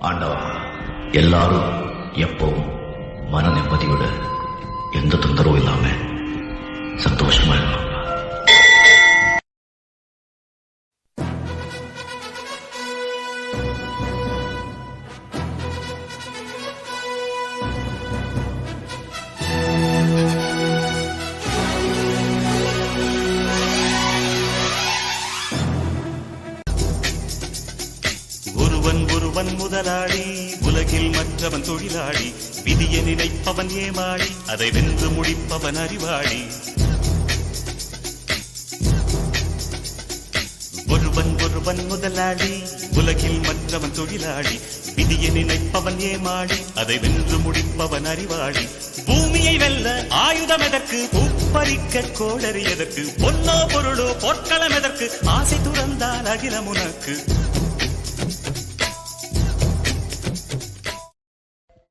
ஆண்டவா, எல்லாரும் எப்பவும் மன நிம்மதியோட எந்த தொந்தரவும் இல்லாம சந்தோஷமா இருக்கணும். ஒருவன் முதலாளி, உலகில் மற்றவன் தொழிலாளி, விதியை நினைப்பவன் ஏமாளி, அதை வென்று முடிப்பவன் அறிவாளி. ஒருவன் முதலாளி, உலகில் மற்றவன் தொழிலாளி, விதியை நினைப்பவன் ஏமாளி, அதை வென்று முடிப்பவன் அறிவாளி. பூமியை வெல்ல ஆயுதம் எதற்கு, பூப்பறிக்க கோடரி எதற்கு, பொன்னோ பொருளோ பொற்களம் எதற்கு, ஆசை துறந்தால் அகிலம் உனக்கு.